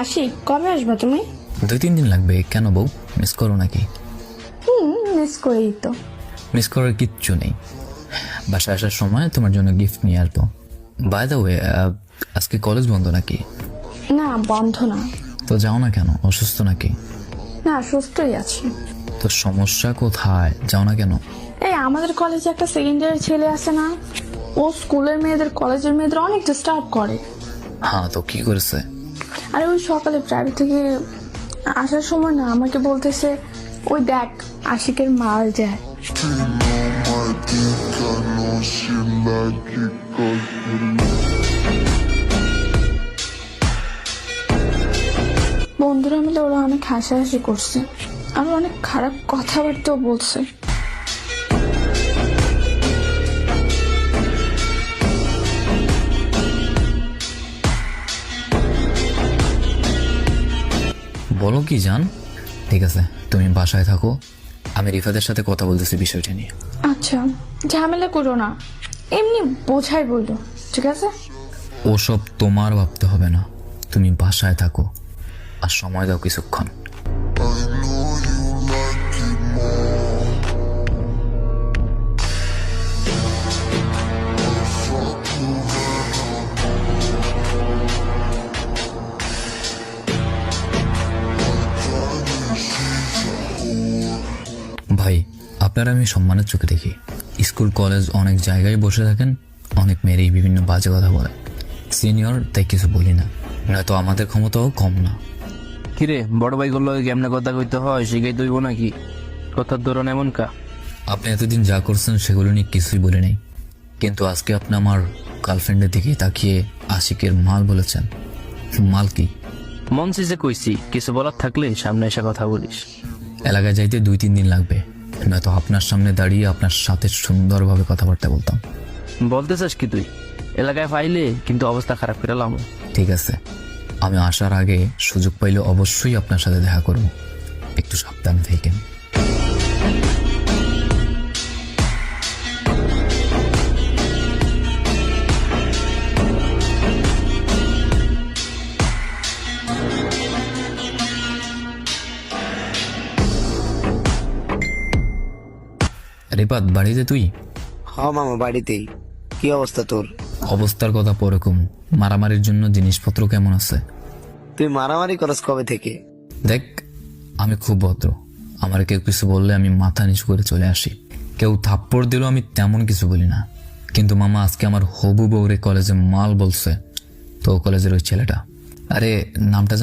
আশিক, কবে আসবে তুমি? 2-3 দিন লাগবে। কেন বউ, মিস করো নাকি? মিস করি তো। মিস করার কিচ্ছু নেই। বাসায় আসার সময় তোমার জন্য গিফট নিয়ে আসবো। বাই দ্য ওয়ে, আজকে কলেজ বন্ধ নাকি? না, বন্ধ না। তো যাও না কেন? অসুস্থ নাকি? না, সুস্থই আছি। তো সমস্যা কোথায়? যাও না কেন? এই আমাদের কলেজে একটা সেকেন্ড ইয়ার ছেলে আছে না, ও স্কুলের মেয়েদের কলেজের মেয়েদের অনেক ডিস্টার্ব করে। হ্যাঁ, তো কি করেছে? আর ওই সকালে প্রাইভেট থেকে আসার সময় না আমাকে বলতেছে, ওই দেখ আশিকের মাল যায়। বন্ধুরা মিলে ওরা অনেক হাসাহাসি করছে আর অনেক খারাপ কথাবার্তাও বলছে। বলো কি জান? ঠিক আছে, তুমি বাসায় থাকো, আমি রিফাতের সাথে কথা বলতেছি বিষয়টা নিয়ে। আচ্ছা, ঝামেলা করো না, এমনি বোঝাই বললো, ঠিক আছে? ওসব তোমার ভাবতে হবে না, তুমি বাসায় থাকো আর সময় দাও কিছুক্ষণ। ভাই, আপনারা আমি সম্মানের চোখে দেখি। স্কুল কলেজ অনেক জায়গায় বসে থাকেন, অনেক মেয়েরই বিভিন্ন বাজে কথা বলে। সিনিয়র তাই কিছু বলি না, নয়তো আমাদের ক্ষমতাও কম না। কিরে, বড় ভাই গুলো কেমনে কথা কইতে হয় শিখাই দইব নাকি? কথার ধরন এমন কা? আপনি এতদিন যা করছেন সেগুলো নিয়ে কিছুই বলে নেই, কিন্তু আজকে আপনি আমার গার্লফ্রেন্ডের দিকে তাকিয়ে আশিকের মাল বলেছেন। মাল কি? মন চেয়ে কইছি, কিছু বলার থাকলে সামনে এসে কথা বলিস। এলাকায় যাইতে 2-3 দিন লাগবে, নয়তো আপনার সামনে দাঁড়িয়ে আপনার সাথে সুন্দরভাবে কথাবার্তা বলতাম। বলতে চাস কি তুই? এলাকায় পাইলে কিন্তু অবস্থা খারাপ করে লাম। ঠিক আছে, আমি আসার আগে সুযোগ পাইলে অবশ্যই আপনার সাথে দেখা করব, একটু সাবধানে থাকেন। রিপাত, বাড়িতে তুই? হ্যাঁ মামা, বাড়িতেই। কি অবস্থা তোর? অবস্থার কথা পরে কম, মারামারির জন্য জিনিসপত্র কেমন আছে? তুই মারামারি করস কবে থেকে? দেখ, আমি খুব ভদ্র, আমার কেউ কিছু বললে আমি মাথা নিচু করে চলে আসি। কেউ থাপ্পড় দিলেও আমি তেমন কিছু বলি না। কিন্তু মামা, আজকে আমার হবু বউরে কলেজে মাল বলছে, তো কলেজের ওই ছেলেটা, আরে নামটা